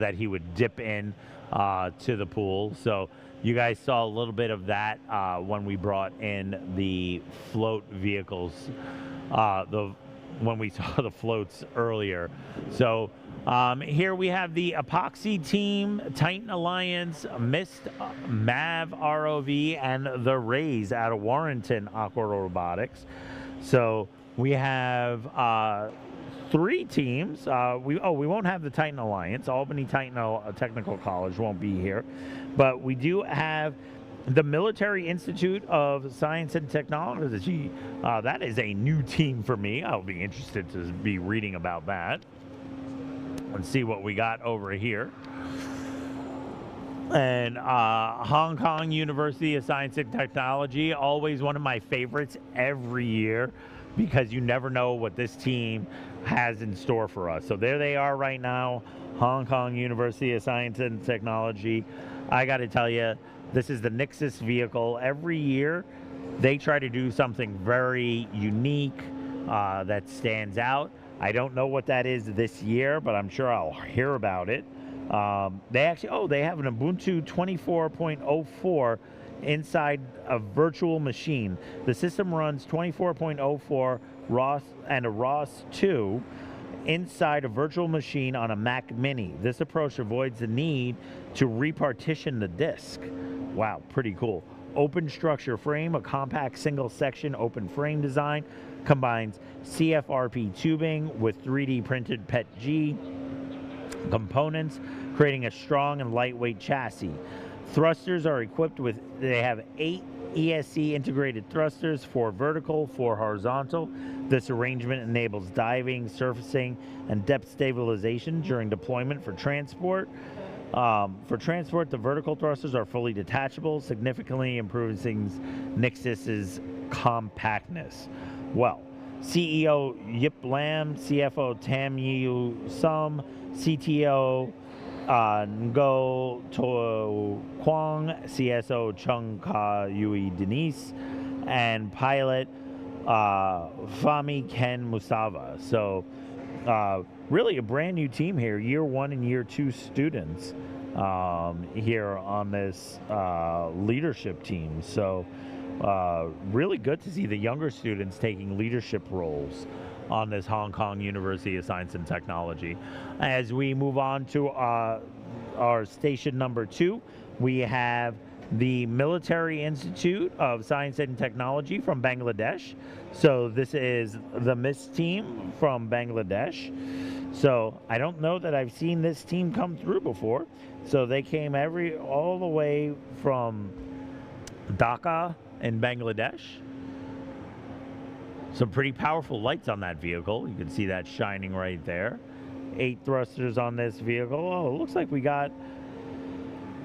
that he would dip in to the pool. So you guys saw a little bit of that when we brought in the float vehicles, the when we saw the floats earlier. So here we have the Epoxy Team, Titan Alliance, Mist, MAV ROV, and the Rays out of Warrenton Aqua Robotics. So we have three teams. We won't have the Titan Alliance. Albany Titan Technical College won't be here, but we do have the Military Institute of Science and Technology. That is a new team for me. I'll be interested to be reading about that and see what we got over here. And Hong Kong University of Science and Technology, always one of my favorites every year, because you never know what this team has in store for us. So there they are right now, Hong Kong University of Science and Technology. I got to tell you, this is the Nixus vehicle. Every year, they try to do something very unique that stands out. I don't know what that is this year, but I'm sure I'll hear about it. They have an Ubuntu 24.04 inside a virtual machine. The system runs 24.04 ROS and a ROS 2 inside a virtual machine on a Mac Mini. This approach avoids the need to repartition the disk. Wow, pretty cool. Open structure frame, a compact single section open frame design, combines CFRP tubing with 3D printed PETG components, creating a strong and lightweight chassis. Thrusters are equipped with, they have 8 ESC integrated thrusters, 4 vertical, 4 horizontal. This arrangement enables diving, surfacing, and depth stabilization during deployment for transport. The vertical thrusters are fully detachable, significantly improving Nixus's compactness. Well, CEO Yip Lam, CFO Tam Yu Sum, CTO Ngo To Kwang, CSO Chung Ka Yui Denise, and pilot Fami Ken Musawa. So really a brand new team here, year 1 and year 2 students here on this leadership team. So really good to see the younger students taking leadership roles on this Hong Kong University of Science and Technology. As we move on to our station number 2, we have the Military Institute of Science and Technology from Bangladesh. So this is the MIST team from Bangladesh. So I don't know that I've seen this team come through before. So they came all the way from Dhaka in Bangladesh. Some pretty powerful lights on that vehicle. You can see that shining right there. 8 thrusters on this vehicle. Oh, it looks like we got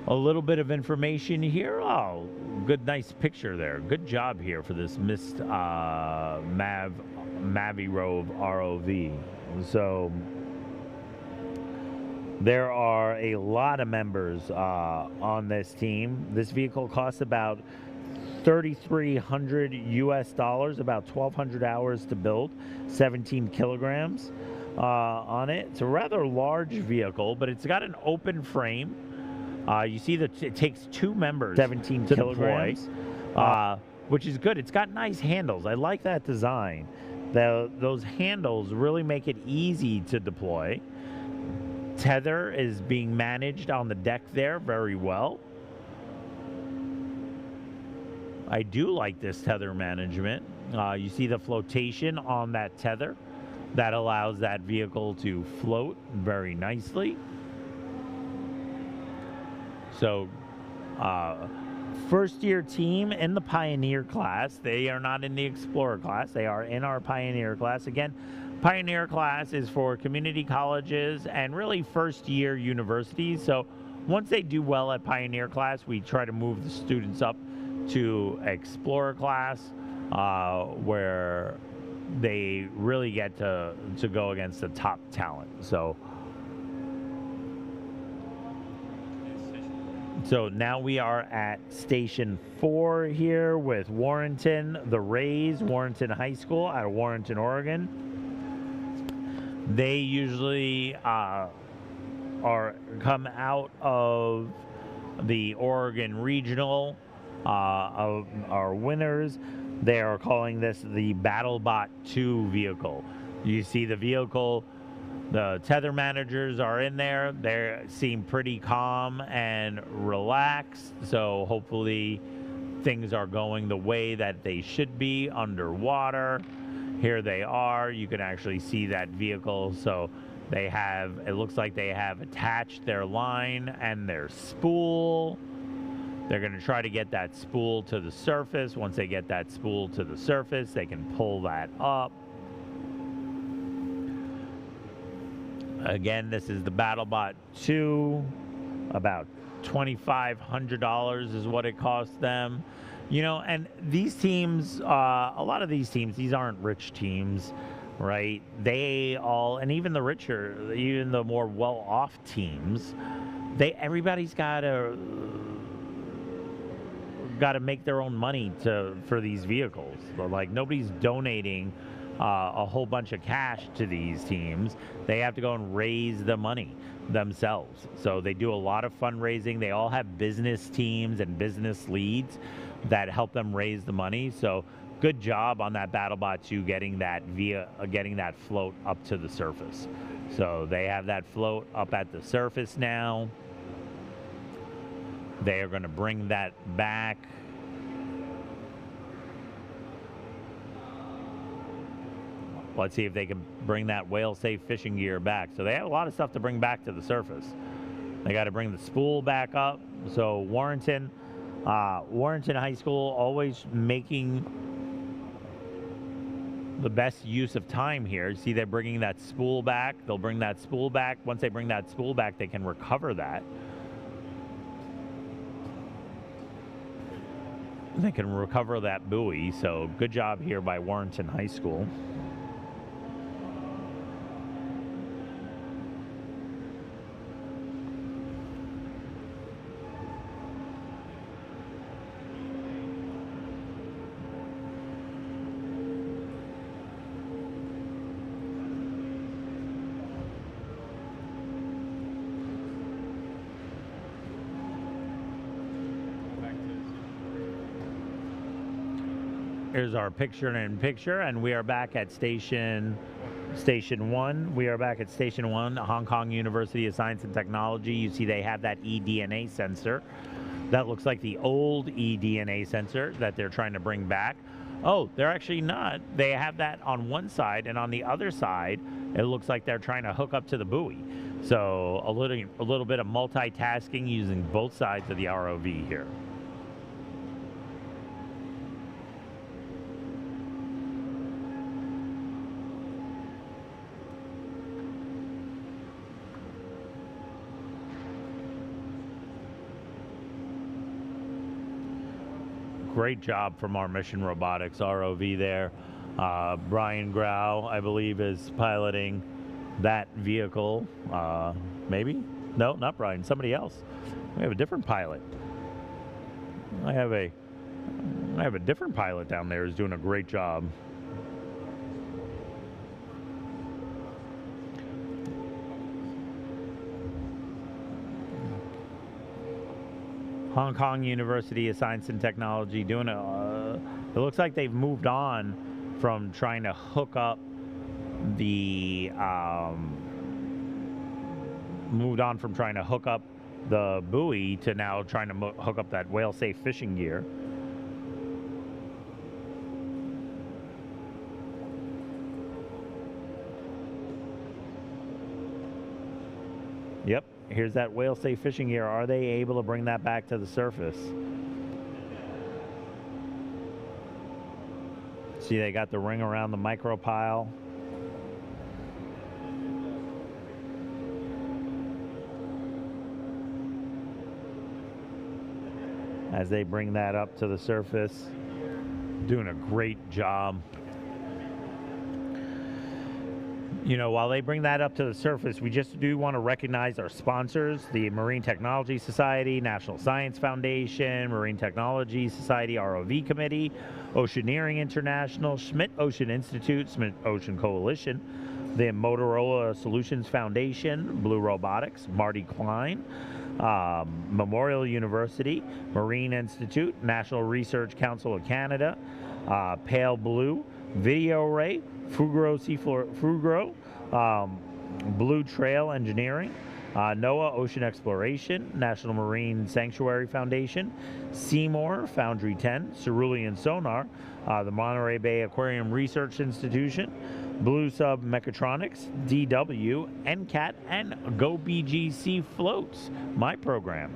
a little bit of information here. Oh, good, nice picture there. Good job here for this MIST Mavi Rove ROV. So there are a lot of members on this team. This vehicle costs about $3,300 US, about 1,200 hours to build, 17 kilograms on it. It's a rather large vehicle, but it's got an open frame. You see that it takes 2 members, 17 kilograms, which is good. It's got nice handles. I like that design. Those handles really make it easy to deploy. Tether is being managed on the deck there very well. I do like this tether management. You see the flotation on that tether. That allows that vehicle to float very nicely. So, first year team in the Pioneer class. They are not in the Explorer class. They are in our Pioneer class. Again, Pioneer class is for community colleges and really first year universities. So once they do well at Pioneer class, we try to move the students up to Explorer class, where they really get to go against the top talent. So now we are at Station 4 here with Warrenton, the Rays, Warrenton High School out of Warrenton, Oregon. They usually are come out of the Oregon Regional are winners. They are calling this the BattleBot 2 vehicle. You see the vehicle, the tether managers are in there. They seem pretty calm and relaxed. So hopefully things are going the way that they should be underwater. Here they are. You can actually see that vehicle. So they have, it looks like they have attached their line and their spool. They're going to try to get that spool to the surface. Once they get that spool to the surface, they can pull that up. Again, this is the BattleBot 2. About $2,500 is what it costs them. You know, and these teams, a lot of these teams, these aren't rich teams, right? They all, and even the richer, even the more well-off teams, everybody's got to make their own money for these vehicles. Like, nobody's donating a whole bunch of cash to these teams. They have to go and raise the money themselves. So they do a lot of fundraising. They all have business teams and business leads that help them raise the money. So good job on that BattleBot 2 getting that float up to the surface. So they have that float up at the surface now. They are going to bring that back. Let's see if they can bring that whale-safe fishing gear back. So they have a lot of stuff to bring back to the surface. They got to bring the spool back up. So Warrenton High School always making the best use of time here. See, they're bringing that spool back. They'll bring that spool back. Once they bring that spool back, they can recover that. They can recover that buoy. So good job here by Warrenton High School. Here's our picture-in-picture, and we are back at Station 1. We are back at Station 1, Hong Kong University of Science and Technology. You see they have that eDNA sensor. That looks like the old eDNA sensor that they're trying to bring back. Oh, they're actually not. They have that on one side, and on the other side, it looks like they're trying to hook up to the buoy. So a little bit of multitasking using both sides of the ROV here. Great job from our Mission Robotics ROV there. Brian Grau, I believe, is piloting that vehicle. Maybe? No, not Brian, somebody else. We have a different pilot. I have a different pilot down there who's doing a great job. Hong Kong University of Science and Technology doing it looks like they've moved on from trying to hook up the buoy to now trying to hook up that whale-safe fishing gear. Yep. Here's that whale-safe fishing gear. Are they able to bring that back to the surface? See, they got the ring around the micropile. As they bring that up to the surface, doing a great job. You know, while they bring that up to the surface, we just do want to recognize our sponsors, the Marine Technology Society, National Science Foundation, Marine Technology Society ROV Committee, Oceaneering International, Schmidt Ocean Institute, Schmidt Ocean Coalition, the Motorola Solutions Foundation, Blue Robotics, Marty Klein, Memorial University, Marine Institute, National Research Council of Canada, Pale Blue, Video Ray, Fugro, Blue Trail Engineering, NOAA Ocean Exploration, National Marine Sanctuary Foundation, Seymour, Foundry 10, Cerulean Sonar, the Monterey Bay Aquarium Research Institution, Blue Sub Mechatronics, DW, NCAT, and GoBGC Floats, my program.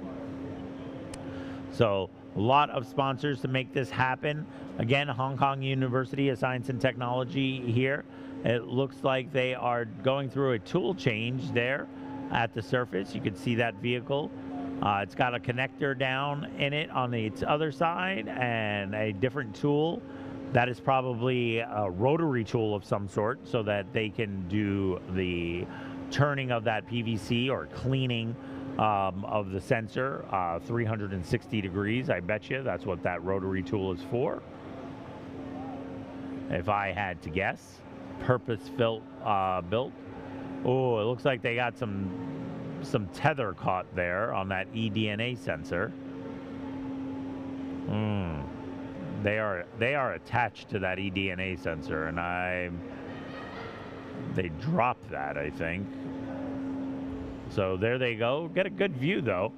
So a lot of sponsors to make this happen. Again, Hong Kong University of Science and Technology here. It looks like they are going through a tool change there at the surface. You can see that vehicle. It's got a connector down in it on its other side and a different tool. That is probably a rotary tool of some sort so that they can do the turning of that PVC or cleaning of the sensor 360 degrees. I bet you that's what that rotary tool is for. If I had to guess, purpose-built. Oh, it looks like they got some tether caught there on that eDNA sensor. They are attached to that eDNA sensor, and they dropped that, I think. So there they go. Get a good view though.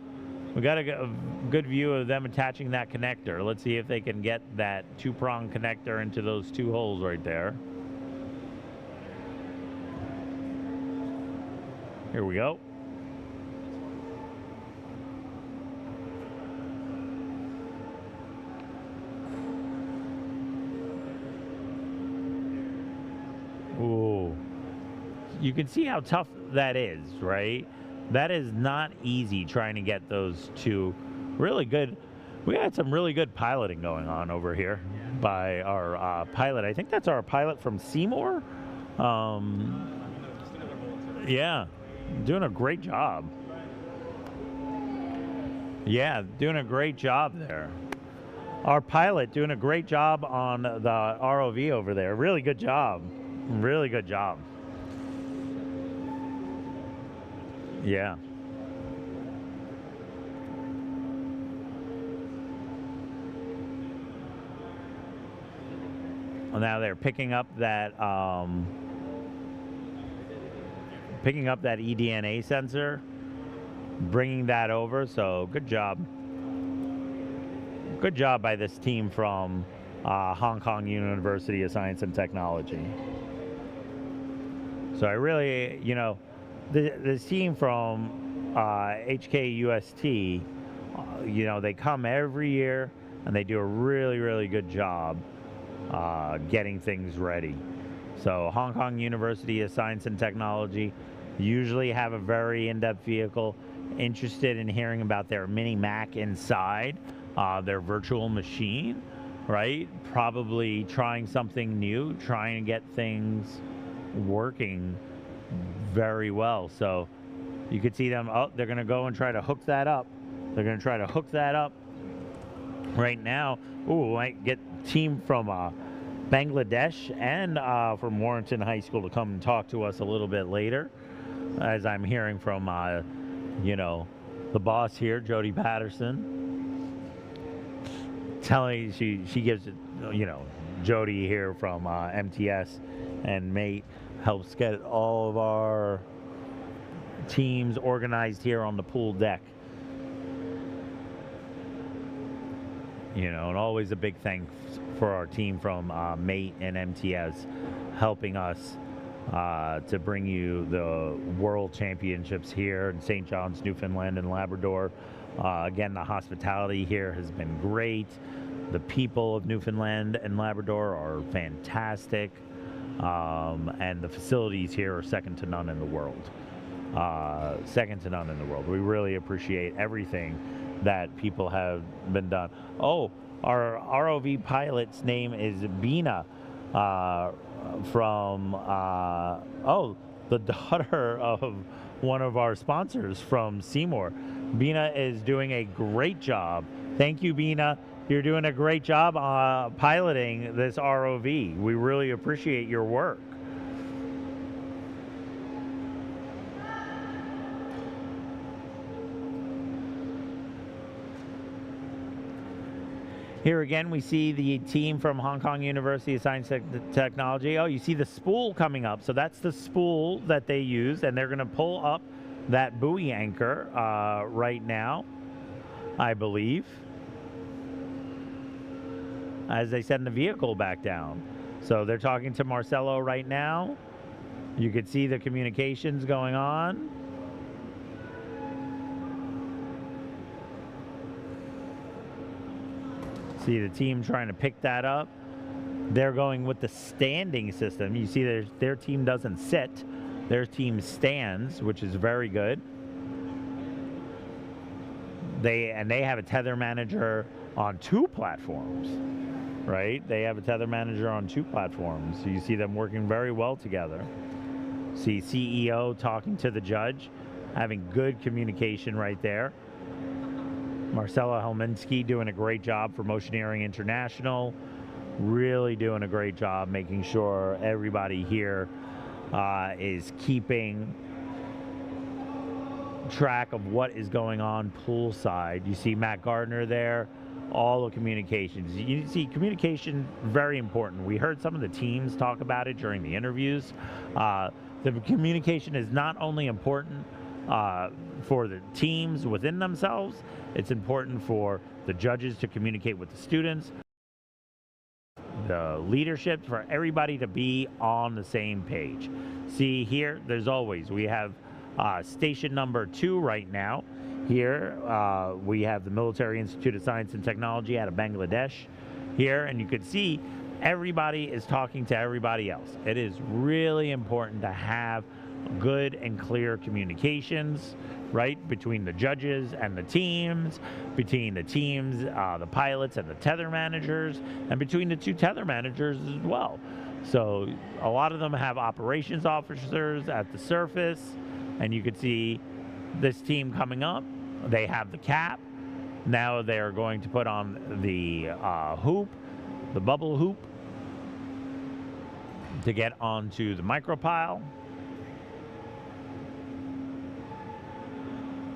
We got a good view of them attaching that connector. Let's see if they can get that two-prong connector into those two holes right there. Here we go. Ooh. You can see how tough that is, right? That is not easy trying to get those two really good. We had some really good piloting going on over here by our pilot. I think that's our pilot from Seymour. Yeah, doing a great job. Yeah, doing a great job there. Our pilot doing a great job on the ROV over there. Really good job. Really good job. Yeah. Well, now they're picking up that eDNA sensor, bringing that over. So good job. Good job by this team from Hong Kong University of Science and Technology. So I really, you know, this team from HKUST, you know, they come every year and they do a really, really good job getting things ready. So Hong Kong University of Science and Technology usually have a very in-depth vehicle, interested in hearing about their mini Mac inside, their virtual machine, right? Probably trying something new, trying to get things working very well. So you could see them, oh, they're going to go and try to hook that up. They're going to try to hook that up right now. Ooh, might get a team from Bangladesh and from Warrenton High School to come and talk to us a little bit later, as I'm hearing from, you know, the boss here, Jody Patterson, telling she gives it, you know, Jody here from MTS and Mate helps get all of our teams organized here on the pool deck. You know, and always a big thanks for our team from Mate and MTS helping us to bring you the World Championships here in St. John's, Newfoundland and Labrador. Again, the hospitality here has been great. The people of Newfoundland and Labrador are fantastic. And the facilities here are second to none in the world. Second to none in the world. We really appreciate everything that people have been done. Oh, our ROV pilot's name is Bina from, the daughter of one of our sponsors from Seymour. Bina is doing a great job. Thank you, Bina. You're doing a great job piloting this ROV. We really appreciate your work. Here again, we see the team from Hong Kong University of Science and Technology. Oh, you see the spool coming up. So that's the spool that they use, and they're going to pull up that buoy anchor right now, I believe, as they send the vehicle back down. So they're talking to Marcelo right now. You can see the communications going on. See the team trying to pick that up. They're going with the standing system. You see their team doesn't sit. Their team stands, which is very good. They have a tether manager on 2 platforms, right? They have a tether manager on 2 platforms. So you see them working very well together. See CEO talking to the judge, having good communication right there. Marcelo Helminski doing a great job for Motioneering International, really doing a great job making sure everybody here is keeping track of what is going on poolside. You see Matt Gardner there, all the communications. You see communication, very important. We heard some of the teams talk about it during the interviews. The communication is not only important for the teams within themselves, it's important for the judges to communicate with the students, the leadership, for everybody to be on the same page. See here, we have station number 2 right now. Here we have the Military Institute of Science and Technology out of Bangladesh here, and you can see everybody is talking to everybody else. It is really important to have good and clear communications, right, between the judges and the teams, between the teams, the pilots and the tether managers, and between the 2 tether managers as well. So a lot of them have operations officers at the surface, and you can see this team coming up. They have the cap. Now they're going to put on the hoop, the bubble hoop, to get onto the micropile.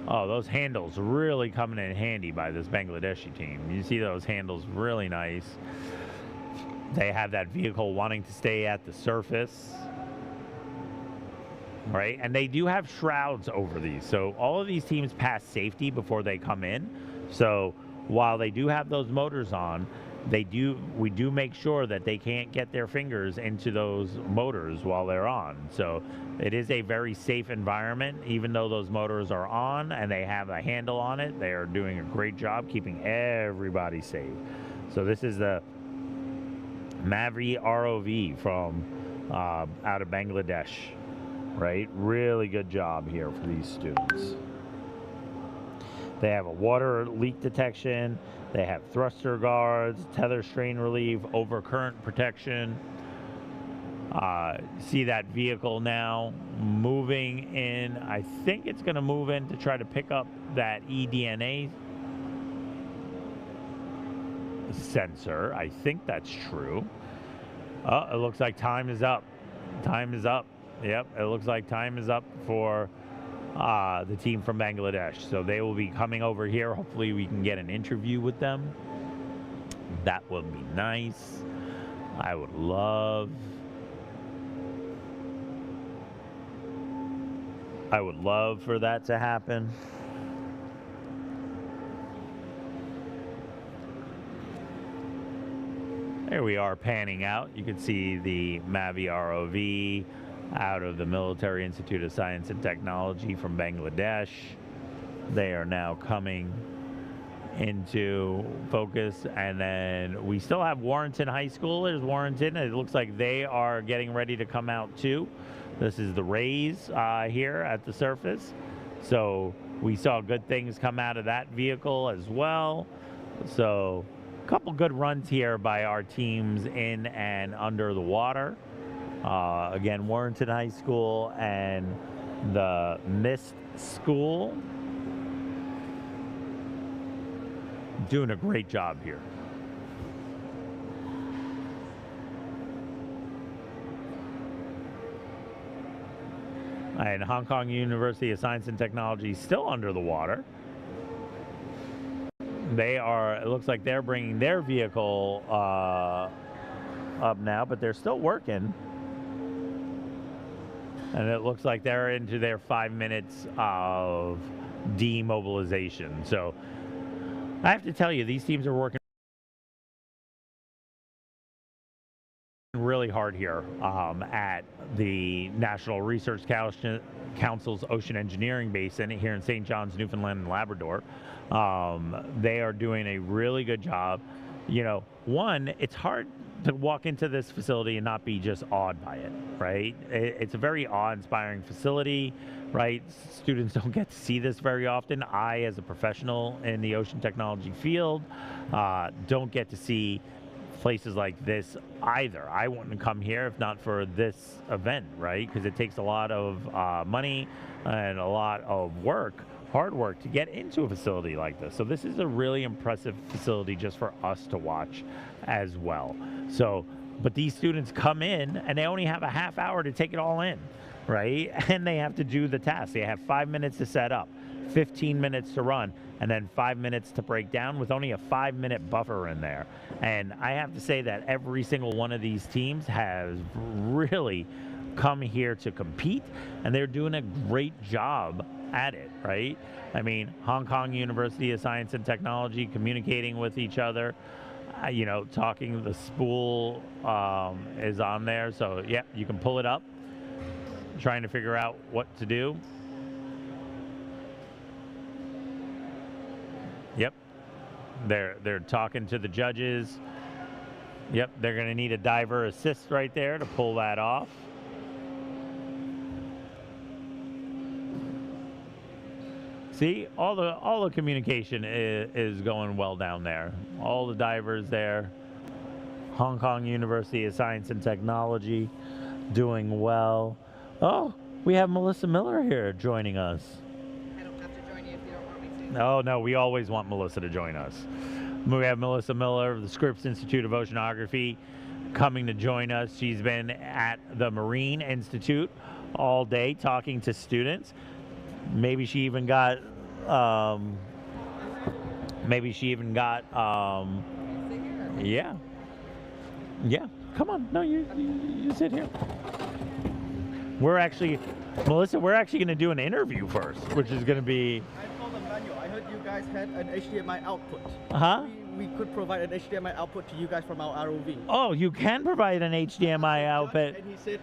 Oh, those handles really coming in handy by this Bangladeshi team. You see those handles, really nice. They have that vehicle wanting to stay at the surface, right? And they do have shrouds over these. So all of these teams pass safety before they come in. So while they do have those motors on, we do make sure that they can't get their fingers into those motors while they're on. So it is a very safe environment. Even though those motors are on and they have a handle on it, they are doing a great job keeping everybody safe. So this is the Mavi ROV from out of Bangladesh, right? Really good job here for these students. They have a water leak detection. They have thruster guards, tether strain relief, overcurrent protection. See that vehicle now moving in. I think it's going to move in to try to pick up that eDNA sensor. I think that's true. Oh, it looks like time is up. Time is up. Yep, it looks like time is up for the team from Bangladesh. So they will be coming over here. Hopefully we can get an interview with them. That would be nice. I would love for that to happen. There we are panning out. You can see the Mavi ROV out of the Military Institute of Science and Technology from Bangladesh. They are now coming into focus, and then we still have Warrenton High School. There's Warrenton. It looks like they are getting ready to come out too. This is the Rays here at the surface. So we saw good things come out of that vehicle as well. So a couple good runs here by our teams in and under the water. Again, Warrenton High School and the Mist School doing a great job here. And Hong Kong University of Science and Technology still under the water. it looks like they're bringing their vehicle up now, but they're still working. And it looks like they're into their 5 minutes of demobilization. So I have to tell you, these teams are working really hard here at the National Research Council's Ocean Engineering Basin here in St. John's, Newfoundland and Labrador. They are doing a really good job. You know, one, it's hard to walk into this facility and not be just awed by it, right? It's a very awe-inspiring facility, right? Students don't get to see this very often. I, as a professional in the ocean technology field, don't get to see places like this either. I wouldn't come here if not for this event, right? Because it takes a lot of money and a lot of work, hard work, to get into a facility like this. So this is a really impressive facility just for us to watch as well. So, but these students come in and they only have a half hour to take it all in, right? And they have to do the task. They have 5 minutes to set up, 15 minutes to run, and then 5 minutes to break down, with only a 5-minute buffer in there. And I have to say that every single one of these teams has really come here to compete, and they're doing a great job at it, right? I mean, Hong Kong University of Science and Technology communicating with each other, you know, talking, the spool is on there. So yeah, you can pull it up, trying to figure out what to do. Yep, they're talking to the judges. Yep, they're going to need a diver assist right there to pull that off. See, all the communication is going well down there. All the divers there. Hong Kong University of Science and Technology doing well. Oh, we have Melissa Miller here joining us. I don't have to join you if you don't want me to. Oh, no, we always want Melissa to join us. We have Melissa Miller of the Scripps Institute of Oceanography coming to join us. She's been at the Marine Institute all day talking to students. Maybe she even got, yeah. Yeah, come on. No, you sit here. Melissa, we're actually going to do an interview first, which is going to be... I told them, Daniel, I heard you guys had an HDMI output. Uh-huh. We could provide an HDMI output to you guys from our ROV. Oh, you can provide an HDMI output. And he said,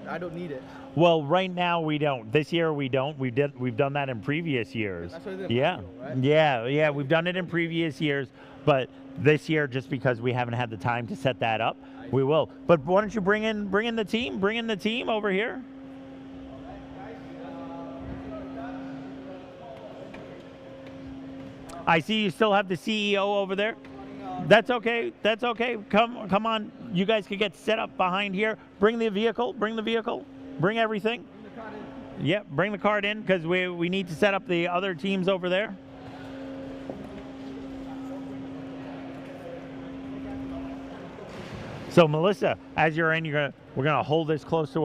I don't need it. Well, right now we don't. This year we don't. We've done that in previous years. That's what it is, Yeah. right? Yeah. We've done it in previous years, but this year, just because we haven't had the time to set that up, we will. But why don't you bring in the team over here? I see you still have the CEO over there. That's okay. That's okay. Come on. You guys can get set up behind here. Bring the vehicle. Bring everything. Yep, bring the cart in, because we need to set up the other teams over there. So Melissa, as you're in, we're gonna hold this close to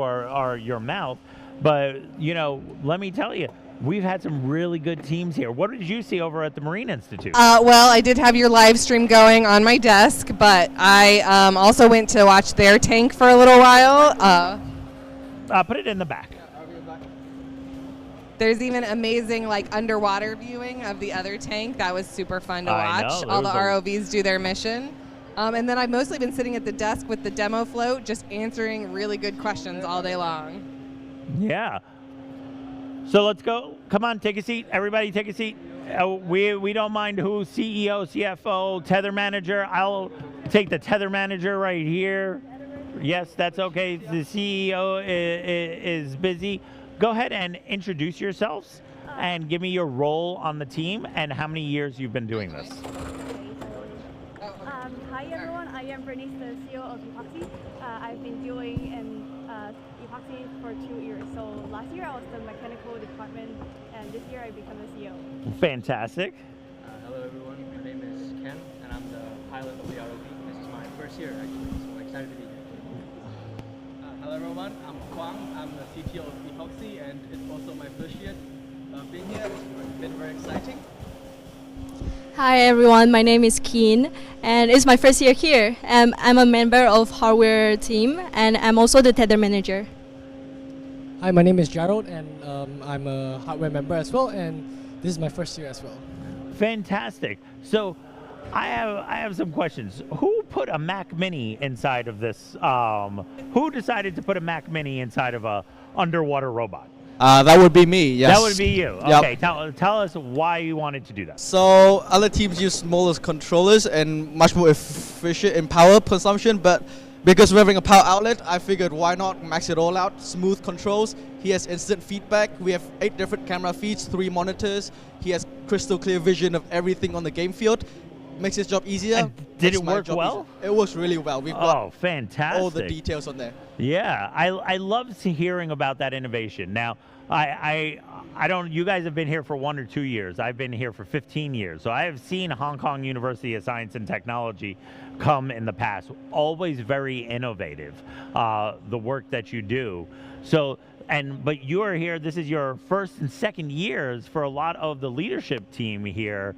your mouth. But you know, let me tell you, we've had some really good teams here. What did you see over at the Marine Institute? Well, I did have your live stream going on my desk, but I also went to watch their tank for a little while. Put it in the back. There's even amazing underwater viewing of the other tank. That was super fun to I watch. know, All the ROVs do their mission. And then I've mostly been sitting at the desk with the demo float, just answering really good questions all day long. Yeah. So let's go. Come on, take a seat. Everybody take a seat. We don't mind who, CEO, CFO, tether manager. I'll take the tether manager right here. Yes, that's okay. The CEO is busy. Go ahead and introduce yourselves and give me your role on the team and how many years you've been doing this. Hi everyone, I am Bernice, the CEO of Epoxy. I've been doing epoxy for 2 years. So last year I was the mechanical department, and this year I become the CEO. Fantastic. Hello everyone, my name is Ken, and I'm the pilot of the ROV. This is my first year actually, so I'm excited to be here. Hello everyone, I'm Kwang. I'm the CTO of Epoxy, and it's also my first year being here. It's been very exciting. Hi everyone, my name is Keen and it's my first year here. I'm a member of hardware team and I'm also the tether manager. Hi, my name is Gerald and I'm a hardware member as well, and this is my first year as well. Fantastic. So I have some questions. Who put a Mac Mini inside of this? Who decided to put a Mac Mini inside of a underwater robot? That would be me, yes. That would be you. Yep. Okay, tell us why you wanted to do that. So other teams use smaller controllers and much more efficient in power consumption, but because we're having a power outlet, I figured why not max it all out, smooth controls. He has instant feedback. We have 8 different camera feeds, 3 monitors. He has crystal clear vision of everything on the game field. Makes his job easier. And did makes it my work job well? easier. It works really well. We've got Oh, fantastic. all the details on there. Yeah, I love hearing about that innovation. Now, I don't. You guys have been here for 1 or 2 years. I've been here for 15 years. So I have seen Hong Kong University of Science and Technology come in the past. Always very innovative. The work that you do. So but you are here. This is your first and second years for a lot of the leadership team here.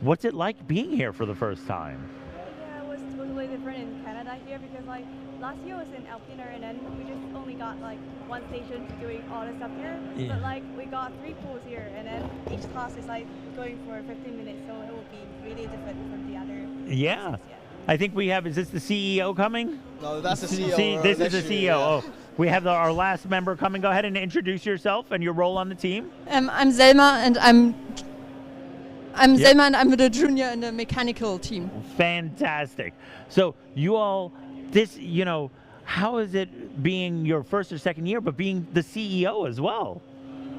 What's it like being here for the first time? Yeah, it was totally different in Canada here because like last year was in Alpina and then we just only got like one station doing all the stuff here. Yeah. But like we got 3 pools here and then each class is like going for 15 minutes, so it will be really different from the other Yeah. classes, yeah. I think we have. Is this the CEO coming? No, that's the CEO. See, this is the next CEO. year, yeah. Oh, we have our last member coming. Go ahead and introduce yourself and your role on the team. I'm Zelma and I'm Yep. Zelma and I'm the junior in the mechanical team. Fantastic. So you all, how is it being your first or second year, but being the CEO as well?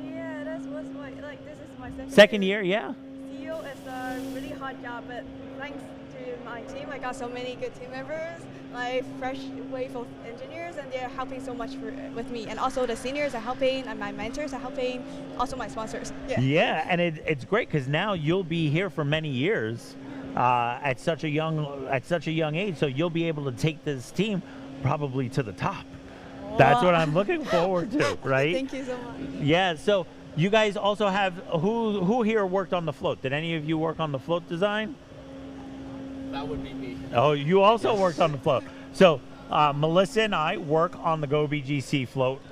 Yeah, that's what's my like. This is my Second year, yeah. CEO is a really hard job, but thanks to my team, I got so many good team members, like fresh wave of engineers, and they're helping so much with me. And also the seniors are helping, and my mentors are helping, also my sponsors. Yeah. Yeah, and it's great because now you'll be here for many years at such a young age, so you'll be able to take this team probably to the top. That's what I'm looking forward to, right? Thank you so much. Yeah, so you guys also have, who here worked on the float? Did any of you work on the float design? That would be me. Oh, you also worked on the float. So Melissa and I work on the GoBGC float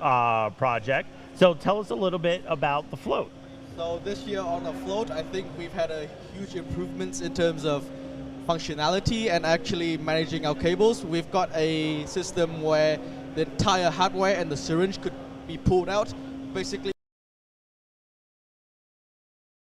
project. So tell us a little bit about the float. So this year on the float, I think we've had a huge improvements in terms of functionality and actually managing our cables. We've got a system where the entire hardware and the syringe could be pulled out. Basically,